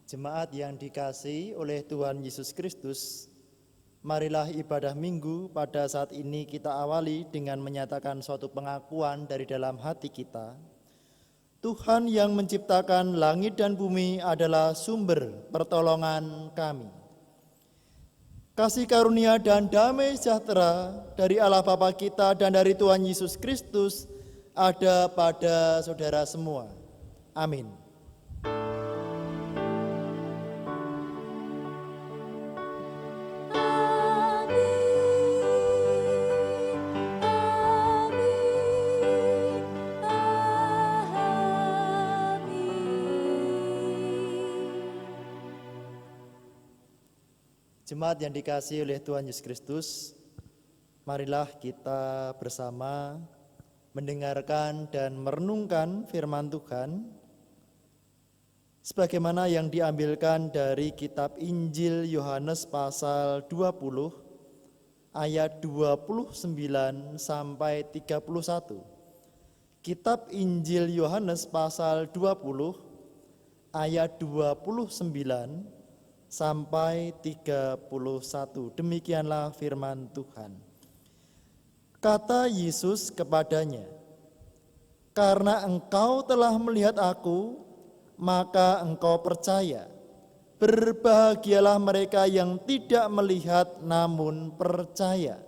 Jemaat yang dikasihi oleh Tuhan Yesus Kristus, marilah ibadah minggu pada saat ini kita awali dengan menyatakan suatu pengakuan dari dalam hati kita. Tuhan yang menciptakan langit dan bumi adalah sumber pertolongan kami. Kasih karunia dan damai sejahtera dari Allah Bapa kita dan dari Tuhan Yesus Kristus ada pada saudara semua. Amin. Jemaat yang dikasihi oleh Tuhan Yesus Kristus, marilah kita bersama mendengarkan dan merenungkan firman Tuhan sebagaimana yang diambilkan dari kitab Injil Yohanes pasal 20 ayat 29 sampai 31. Kitab Injil Yohanes pasal 20 ayat 29 sampai 31. Demikianlah firman Tuhan. Kata Yesus kepadanya, "Karena engkau telah melihat aku, maka engkau percaya. Berbahagialah mereka yang tidak melihat namun percaya."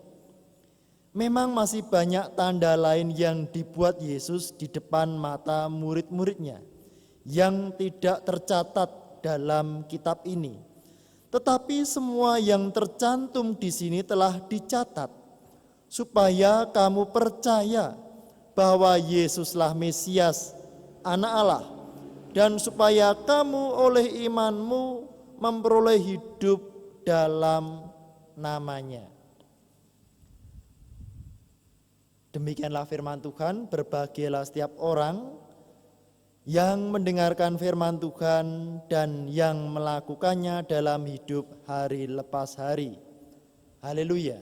Memang masih banyak tanda lain yang dibuat Yesus di depan mata murid-muridnya yang tidak tercatat dalam kitab ini. Tetapi semua yang tercantum di sini telah dicatat, supaya kamu percaya bahwa Yesuslah Mesias, Anak Allah, dan supaya kamu oleh imanmu memperoleh hidup dalam namanya. Demikianlah firman Tuhan. Berbahagialah setiap orang yang mendengarkan firman Tuhan dan yang melakukannya dalam hidup hari lepas hari. Haleluya.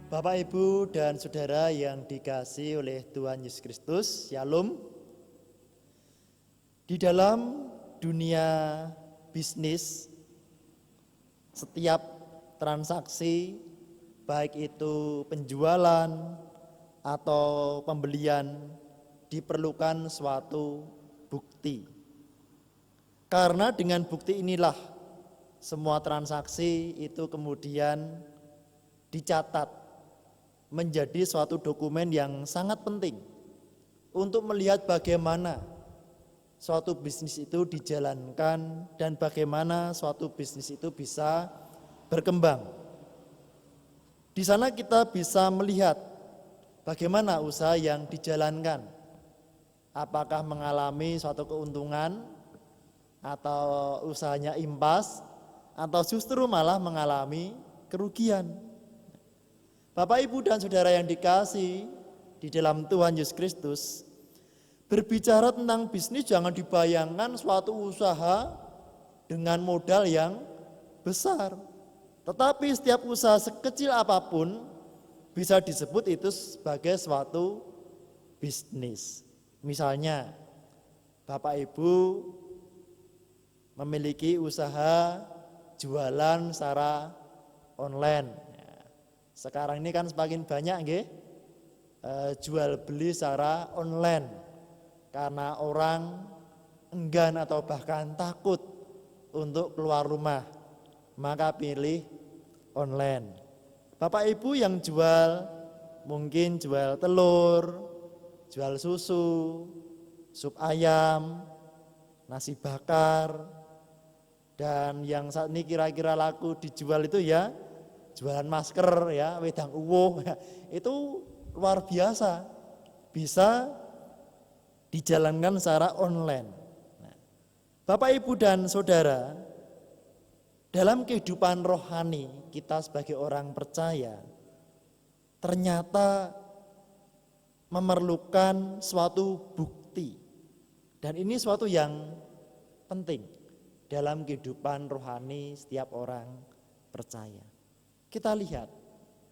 Bapak, Ibu, dan Saudara yang dikasihi oleh Tuhan Yesus Kristus, Shalom. Di dalam dunia bisnis, setiap transaksi, baik itu penjualan atau pembelian, diperlukan suatu bukti. Karena dengan bukti inilah semua transaksi itu kemudian dicatat menjadi suatu dokumen yang sangat penting untuk melihat bagaimana suatu bisnis itu dijalankan dan bagaimana suatu bisnis itu bisa berkembang. Di sana kita bisa melihat bagaimana usaha yang dijalankan, apakah mengalami suatu keuntungan atau usahanya impas atau justru malah mengalami kerugian. Bapak, Ibu, dan Saudara yang dikasihi di dalam Tuhan Yesus Kristus, berbicara tentang bisnis jangan dibayangkan suatu usaha dengan modal yang besar. Tetapi setiap usaha sekecil apapun bisa disebut itu sebagai suatu bisnis. Misalnya, Bapak Ibu memiliki usaha jualan secara online. Sekarang ini kan semakin banyak jual beli secara online karena orang enggan atau bahkan takut untuk keluar rumah, maka pilih online. Bapak Ibu yang jual mungkin jual telur, jual susu, sup ayam, nasi bakar, dan yang saat ini kira-kira laku dijual itu ya jualan masker ya, wedang uwuh ya, itu luar biasa bisa dijalankan secara online. Nah, Bapak, Ibu, dan Saudara, dalam kehidupan rohani kita sebagai orang percaya, ternyata memerlukan suatu bukti. Dan ini suatu yang penting dalam kehidupan rohani setiap orang percaya. Kita lihat,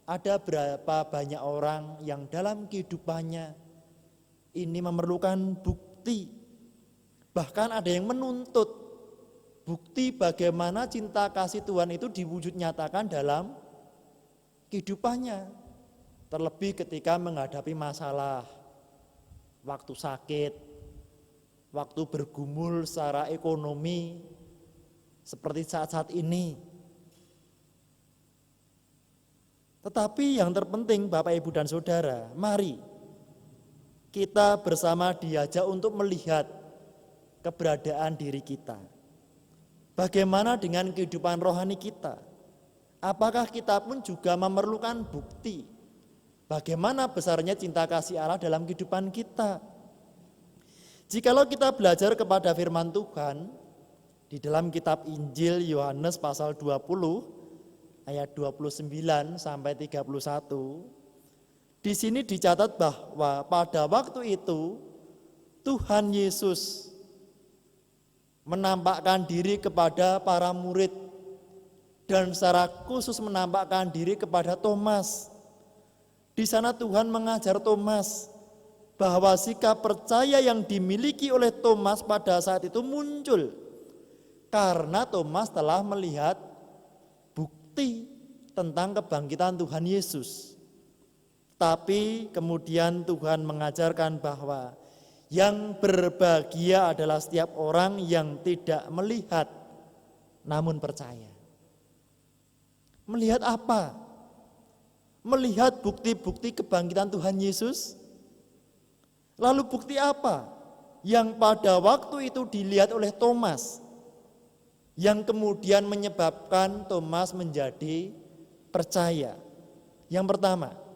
ada berapa banyak orang yang dalam kehidupannya ini memerlukan bukti. Bahkan ada yang menuntut bukti bagaimana cinta kasih Tuhan itu diwujud nyatakan dalam kehidupannya. Terlebih ketika menghadapi masalah, waktu sakit, waktu bergumul secara ekonomi, seperti saat-saat ini. Tetapi yang terpenting Bapak, Ibu, dan Saudara, mari kita bersama diajak untuk melihat keberadaan diri kita. Bagaimana dengan kehidupan rohani kita? Apakah kita pun juga memerlukan bukti? Bagaimana besarnya cinta kasih Allah dalam kehidupan kita? Jikalau kita belajar kepada firman Tuhan di dalam kitab Injil Yohanes pasal 20 ayat 29 sampai 31, di sini dicatat bahwa pada waktu itu Tuhan Yesus menampakkan diri kepada para murid dan secara khusus menampakkan diri kepada Thomas. Di sana Tuhan mengajar Thomas bahwa sikap percaya yang dimiliki oleh Thomas pada saat itu muncul karena Thomas telah melihat bukti tentang kebangkitan Tuhan Yesus. Tapi kemudian Tuhan mengajarkan bahwa yang berbahagia adalah setiap orang yang tidak melihat namun percaya. Melihat apa? Melihat bukti-bukti kebangkitan Tuhan Yesus. Lalu bukti apa yang pada waktu itu dilihat oleh Thomas, yang kemudian menyebabkan Thomas menjadi percaya? Yang pertama,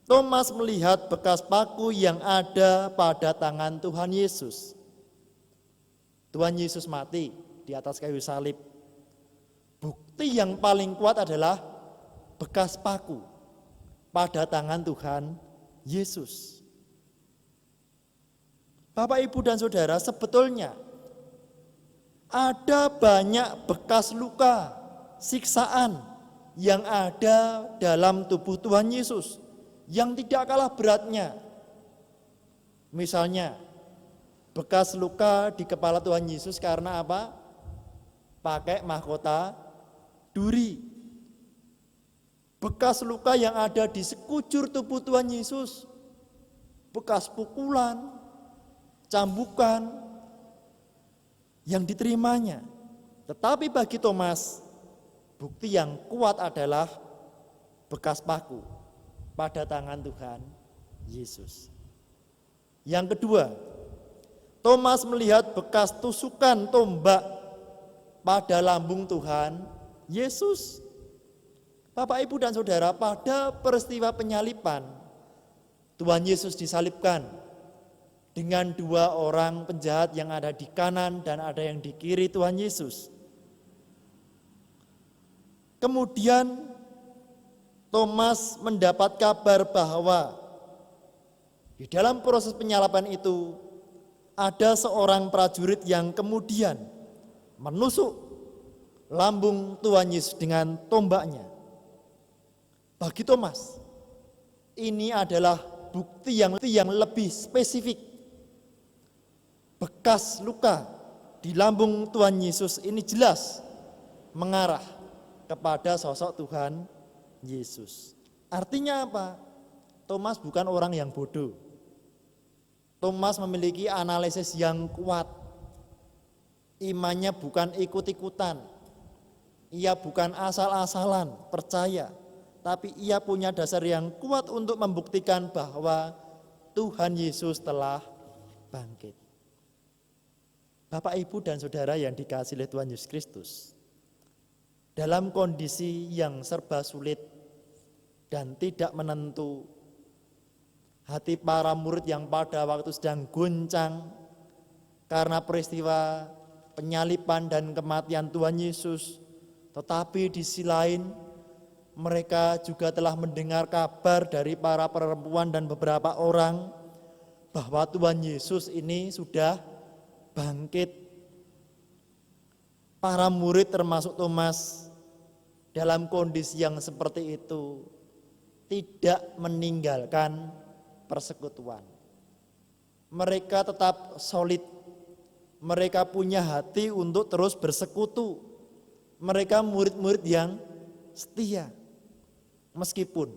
Thomas melihat bekas paku yang ada pada tangan Tuhan Yesus. Tuhan Yesus mati di atas kayu salib. Bukti yang paling kuat adalah bekas paku pada tangan Tuhan Yesus. Bapak, Ibu, dan Saudara, sebetulnya ada banyak bekas luka, siksaan yang ada dalam tubuh Tuhan Yesus yang tidak kalah beratnya. Misalnya, bekas luka di kepala Tuhan Yesus karena apa? Pakai mahkota duri. Bekas luka yang ada di sekujur tubuh Tuhan Yesus, bekas pukulan, cambukan yang diterimanya. Tetapi bagi Thomas, bukti yang kuat adalah bekas paku pada tangan Tuhan Yesus. Yang kedua, Thomas melihat bekas tusukan tombak pada lambung Tuhan Yesus. Bapak, Ibu, dan Saudara, pada peristiwa penyaliban, Tuhan Yesus disalibkan dengan dua orang penjahat yang ada di kanan dan ada yang di kiri Tuhan Yesus. Kemudian Thomas mendapat kabar bahwa di dalam proses penyaliban itu ada seorang prajurit yang kemudian menusuk lambung Tuhan Yesus dengan tombaknya. Bagi Thomas, ini adalah bukti yang lebih spesifik. Bekas luka di lambung Tuhan Yesus ini jelas mengarah kepada sosok Tuhan Yesus. Artinya apa? Thomas bukan orang yang bodoh. Thomas memiliki analisis yang kuat. Imannya bukan ikut-ikutan. Ia bukan asal-asalan percaya, tapi ia punya dasar yang kuat untuk membuktikan bahwa Tuhan Yesus telah bangkit. Bapak, Ibu, dan Saudara yang dikasihi oleh Tuhan Yesus Kristus, dalam kondisi yang serba sulit dan tidak menentu, hati para murid yang pada waktu sedang goncang karena peristiwa penyaliban dan kematian Tuhan Yesus. Tetapi di sisi lain, mereka juga telah mendengar kabar dari para perempuan dan beberapa orang bahwa Tuhan Yesus ini sudah bangkit. Para murid termasuk Thomas dalam kondisi yang seperti itu tidak meninggalkan persekutuan. Mereka tetap solid. Mereka punya hati untuk terus bersekutu. Mereka murid-murid yang setia. Meskipun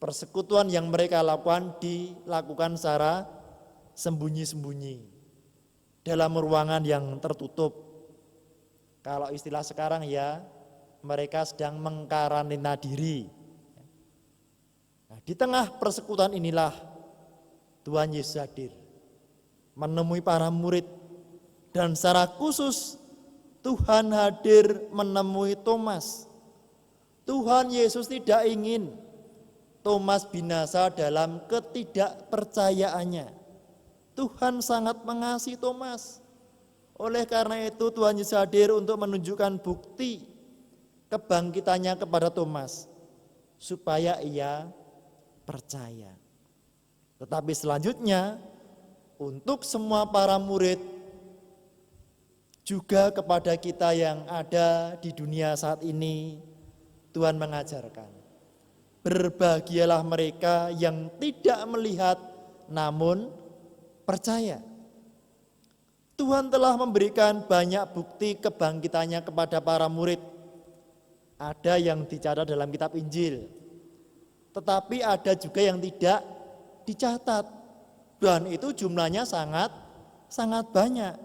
persekutuan yang mereka lakukan dilakukan secara sembunyi-sembunyi dalam ruangan yang tertutup. Kalau istilah sekarang ya, mereka sedang mengkarantina diri. Nah, di tengah persekutuan inilah Tuhan Yesus hadir, menemui para murid, dan secara khusus Tuhan hadir menemui Thomas. Tuhan Yesus tidak ingin Thomas binasa dalam ketidakpercayaannya. Tuhan sangat mengasihi Thomas. Oleh karena itu Tuhan Yesus hadir untuk menunjukkan bukti kebangkitannya kepada Thomas, supaya ia percaya. Tetapi selanjutnya untuk semua para murid, juga kepada kita yang ada di dunia saat ini, Tuhan mengajarkan, berbahagialah mereka yang tidak melihat namun percaya. Tuhan telah memberikan banyak bukti kebangkitannya kepada para murid. Ada yang dicatat dalam kitab Injil, tetapi ada juga yang tidak dicatat. Dan itu jumlahnya sangat banyak.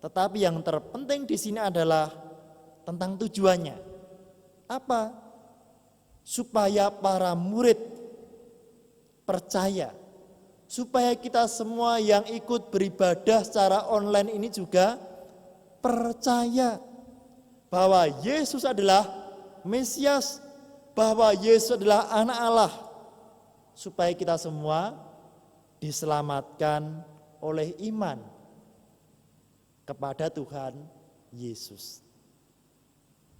Tetapi yang terpenting di sini adalah tentang tujuannya. Apa? Supaya para murid percaya, supaya kita semua yang ikut beribadah secara online ini juga percaya bahwa Yesus adalah Mesias, bahwa Yesus adalah anak Allah, supaya kita semua diselamatkan oleh iman kepada Tuhan Yesus.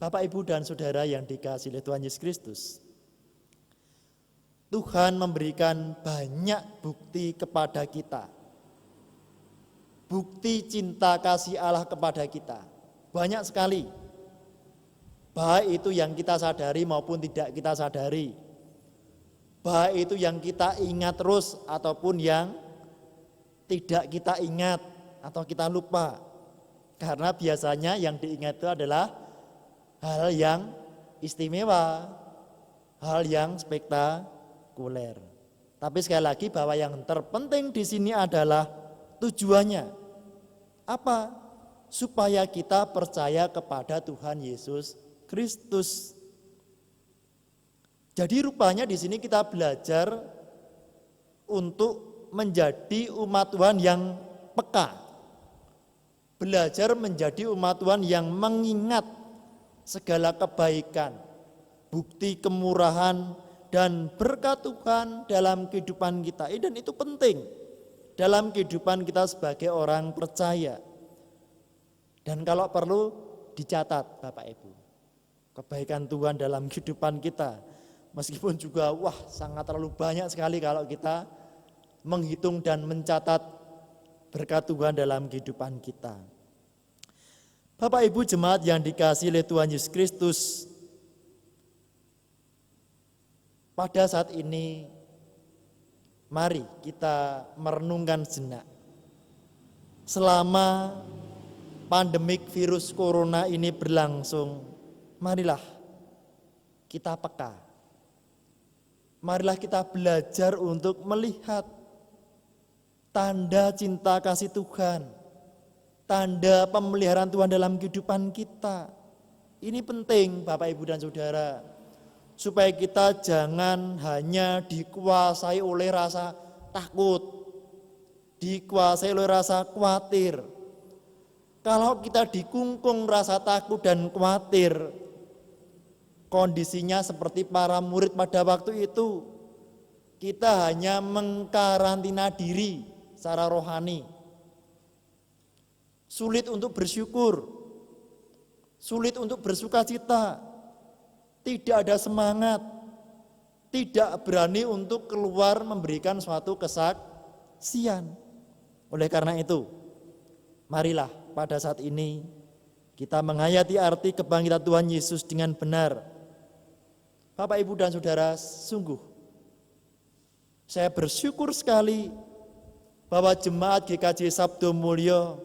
Bapak, Ibu, dan Saudara yang dikasihi oleh Tuhan Yesus Kristus, Tuhan memberikan banyak bukti kepada kita. Bukti cinta kasih Allah kepada kita. Banyak sekali. Baik itu yang kita sadari maupun tidak kita sadari. Baik itu yang kita ingat terus ataupun yang tidak kita ingat atau kita lupa. Karena biasanya yang diingat itu adalah hal yang istimewa, hal yang spektakuler. Tapi sekali lagi bahwa yang terpenting di sini adalah tujuannya. Apa? Supaya kita percaya kepada Tuhan Yesus Kristus. Jadi rupanya di sini kita belajar untuk menjadi umat Tuhan yang peka. Belajar menjadi umat Tuhan yang mengingat segala kebaikan, bukti kemurahan dan berkat Tuhan dalam kehidupan kita. Dan itu penting dalam kehidupan kita sebagai orang percaya. Dan kalau perlu dicatat Bapak Ibu, kebaikan Tuhan dalam kehidupan kita. Meskipun juga sangat terlalu banyak sekali kalau kita menghitung dan mencatat berkat Tuhan dalam kehidupan kita. Bapak Ibu jemaat yang dikasihi oleh Tuhan Yesus Kristus, pada saat ini mari kita merenungkan sejenak. Selama pandemik virus corona ini berlangsung, marilah kita peka. Marilah kita belajar untuk melihat tanda cinta kasih Tuhan, tanda pemeliharaan Tuhan dalam kehidupan kita. Ini penting Bapak, Ibu, dan Saudara, supaya kita jangan hanya dikuasai oleh rasa takut, dikuasai oleh rasa khawatir. Kalau kita dikungkung rasa takut dan khawatir, kondisinya seperti para murid pada waktu itu, kita hanya mengkarantina diri secara rohani. sulit untuk bersyukur, sulit untuk bersukacita, tidak ada semangat, tidak berani untuk keluar memberikan suatu kesaksian. Oleh karena itu, marilah pada saat ini kita menghayati arti kebangkitan Tuhan Yesus dengan benar. Bapak, Ibu, dan Saudara, sungguh saya bersyukur sekali bahwa jemaat GKJ Sabdo Mulyo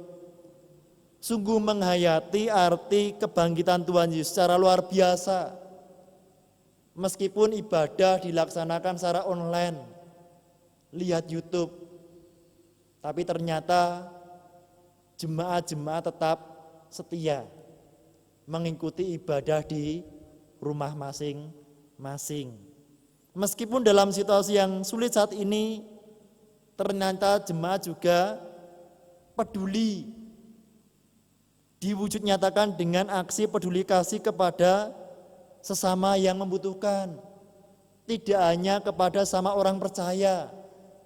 sungguh menghayati arti kebangkitan Tuhan Yesus secara luar biasa. Meskipun ibadah dilaksanakan secara online, lihat YouTube, tapi ternyata jemaat-jemaat tetap setia mengikuti ibadah di rumah masing-masing. Meskipun dalam situasi yang sulit saat ini, ternyata jemaat juga peduli, diwujud nyatakan dengan aksi peduli kasih kepada sesama yang membutuhkan. Tidak hanya kepada sama orang percaya,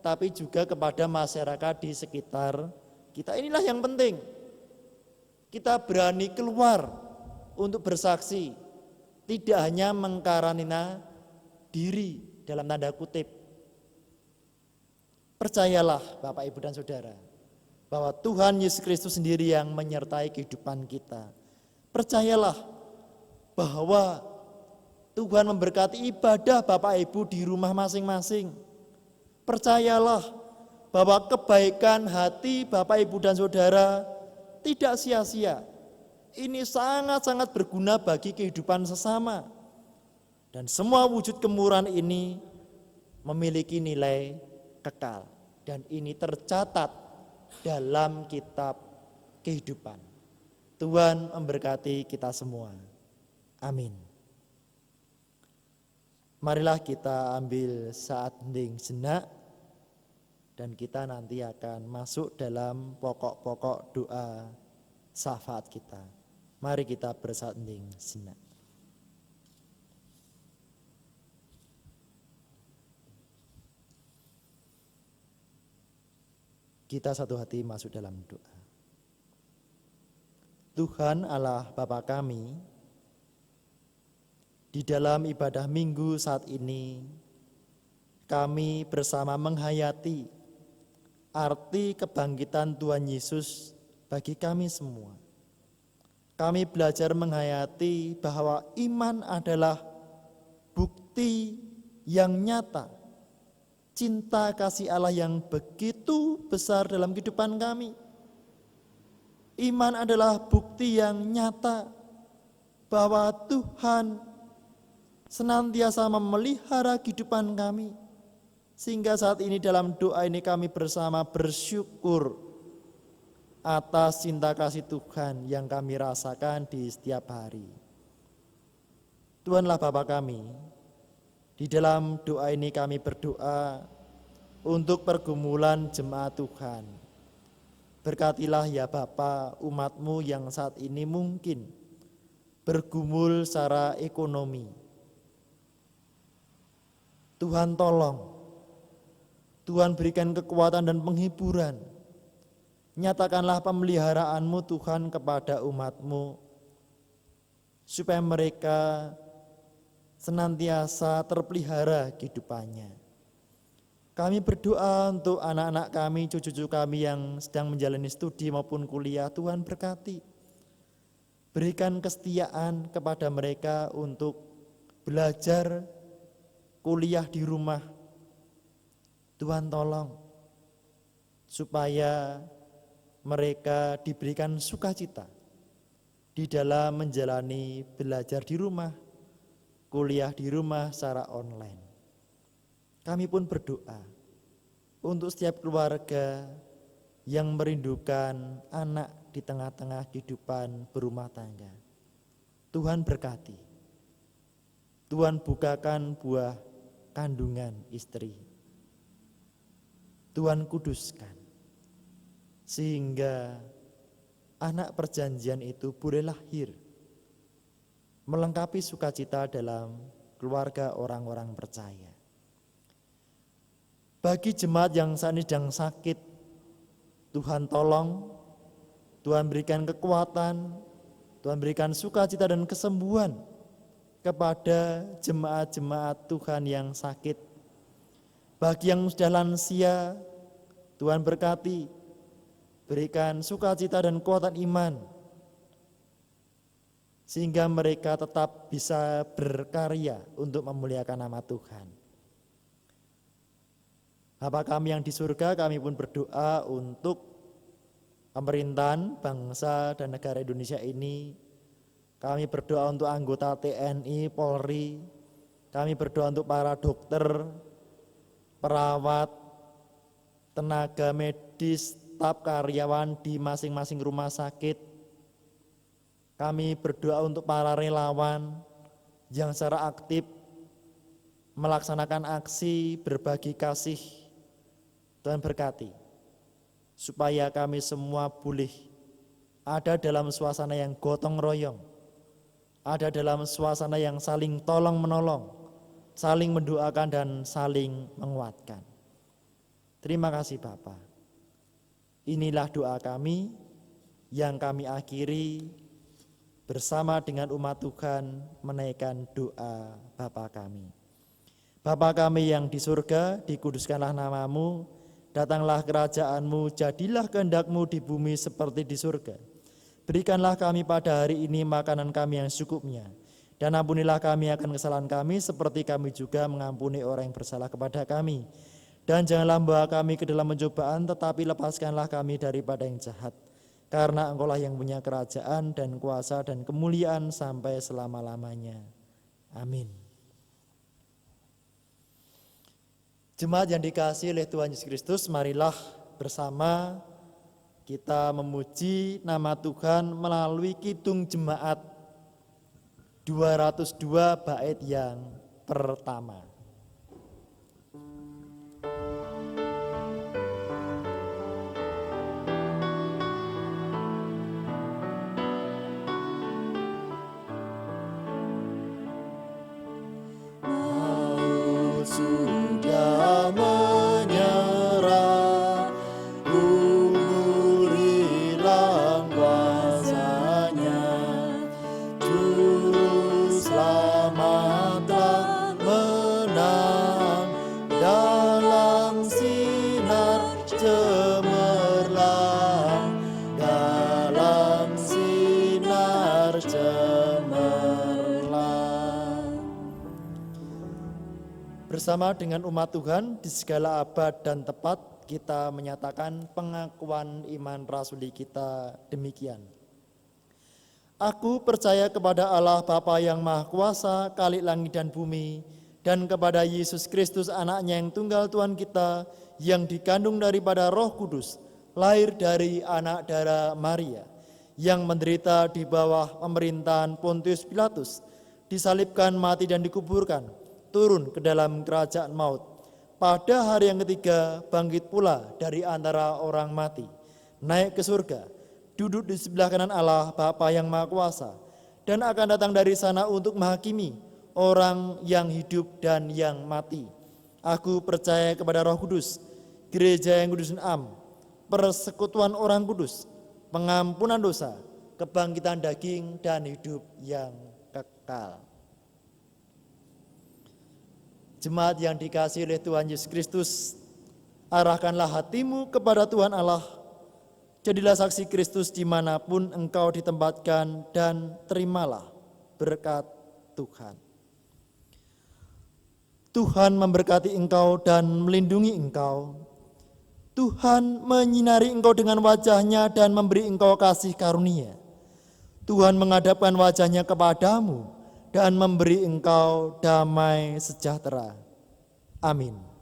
tapi juga kepada masyarakat di sekitar kita. Inilah yang penting. Kita berani keluar untuk bersaksi, tidak hanya mengkarantina diri dalam tanda kutip. Percayalah Bapak, Ibu, dan Saudara, bahwa Tuhan Yesus Kristus sendiri yang menyertai kehidupan kita. Percayalah bahwa Tuhan memberkati ibadah Bapak Ibu di rumah masing-masing. Percayalah bahwa kebaikan hati Bapak Ibu dan Saudara tidak sia-sia. Ini sangat-sangat berguna bagi kehidupan sesama. Dan semua wujud kemurahan ini memiliki nilai kekal. Dan ini tercatat dalam kitab kehidupan. Tuhan memberkati kita semua. Amin. Marilah kita ambil saat hening sejenak dan kita nanti akan masuk dalam pokok-pokok doa syafaat kita. Mari kita bersaat hening sejenak. Kita satu hati masuk dalam doa. Tuhan Allah Bapa kami, di dalam ibadah minggu saat ini, kami bersama menghayati arti kebangkitan Tuhan Yesus bagi kami semua. Kami belajar menghayati bahwa iman adalah bukti yang nyata, cinta kasih Allah yang begitu besar dalam kehidupan kami. Iman adalah bukti yang nyata bahwa Tuhan senantiasa memelihara kehidupan kami. Sehingga saat ini dalam doa ini kami bersama bersyukur atas cinta kasih Tuhan yang kami rasakan di setiap hari. Tuhanlah Bapa kami, di dalam doa ini kami berdoa untuk pergumulan jemaat Tuhan. Berkatilah ya Bapa umat-Mu yang saat ini mungkin bergumul secara ekonomi. Tuhan tolong, Tuhan berikan kekuatan dan penghiburan. Nyatakanlah pemeliharaan-Mu Tuhan kepada umat-Mu, supaya mereka senantiasa terpelihara kehidupannya. Kami berdoa untuk anak-anak kami, cucu-cucu kami yang sedang menjalani studi maupun kuliah. Tuhan berkati, berikan kesetiaan kepada mereka untuk belajar kuliah di rumah. Tuhan tolong supaya mereka diberikan sukacita di dalam menjalani belajar di rumah, kuliah di rumah secara online. Kami pun berdoa untuk setiap keluarga yang merindukan anak di tengah-tengah kehidupan berumah tangga. Tuhan berkati, Tuhan bukakan buah kandungan istri. Tuhan kuduskan, sehingga anak perjanjian itu boleh lahir, melengkapi sukacita dalam keluarga orang-orang percaya. Bagi jemaat yang saat ini sedang sakit, Tuhan tolong Tuhan berikan kekuatan, Tuhan berikan sukacita dan kesembuhan kepada jemaat-jemaat Tuhan yang sakit. Bagi yang sudah lansia, Tuhan berkati, berikan sukacita dan kekuatan iman, sehingga mereka tetap bisa berkarya untuk memuliakan nama Tuhan. Bapa kami yang di surga, kami pun berdoa untuk pemerintahan bangsa dan negara Indonesia ini. Kami berdoa untuk anggota TNI, Polri. Kami berdoa untuk para dokter, perawat, tenaga medis, staf karyawan di masing-masing rumah sakit. Kami berdoa untuk para relawan yang secara aktif melaksanakan aksi berbagi kasih. Tuhan berkati, supaya kami semua boleh ada dalam suasana yang gotong royong, ada dalam suasana yang saling tolong menolong, saling mendoakan dan saling menguatkan. Terima kasih Bapa. Inilah doa kami yang kami akhiri bersama dengan umat Tuhan menaikkan doa Bapa kami. Bapa kami yang di surga, dikuduskanlah namamu, datanglah kerajaan-Mu, jadilah kehendak-Mu di bumi seperti di surga. Berikanlah kami pada hari ini makanan kami yang secukupnya, dan ampunilah kami akan kesalahan kami seperti kami juga mengampuni orang yang bersalah kepada kami. Dan janganlah membawa kami ke dalam pencobaan, tetapi lepaskanlah kami daripada yang jahat. Karena Engkau-lah yang punya kerajaan dan kuasa dan kemuliaan sampai selama-lamanya. Amin. Jemaat yang dikasihi oleh Tuhan Yesus Kristus, marilah bersama kita memuji nama Tuhan melalui kidung jemaat 202 bait yang pertama. Bersama dengan umat Tuhan di segala abad dan tepat kita menyatakan pengakuan iman rasuli kita demikian. Aku percaya kepada Allah Bapa yang Maha Kuasa, Khalik langit dan bumi, dan kepada Yesus Kristus anaknya yang tunggal Tuhan kita, yang dikandung daripada Roh Kudus, lahir dari anak darah Maria, yang menderita di bawah pemerintahan Pontius Pilatus, disalibkan, mati dan dikuburkan, turun ke dalam kerajaan maut. Pada hari yang ketiga bangkit pula dari antara orang mati, naik ke surga, duduk di sebelah kanan Allah Bapa yang Maha Kuasa, dan akan datang dari sana untuk menghakimi orang yang hidup dan yang mati. Aku percaya kepada Roh Kudus, gereja yang kudus dan am, persekutuan orang kudus, pengampunan dosa, kebangkitan daging dan hidup yang kekal. Jemaat yang dikasihi oleh Tuhan Yesus Kristus, arahkanlah hatimu kepada Tuhan Allah. Jadilah saksi Kristus dimanapun engkau ditempatkan dan terimalah berkat Tuhan. Tuhan memberkati engkau dan melindungi engkau. Tuhan menyinari engkau dengan wajah-Nya dan memberi engkau kasih karunia. Tuhan menghadapkan wajah-Nya kepadamu dan memberi engkau damai sejahtera. Amin.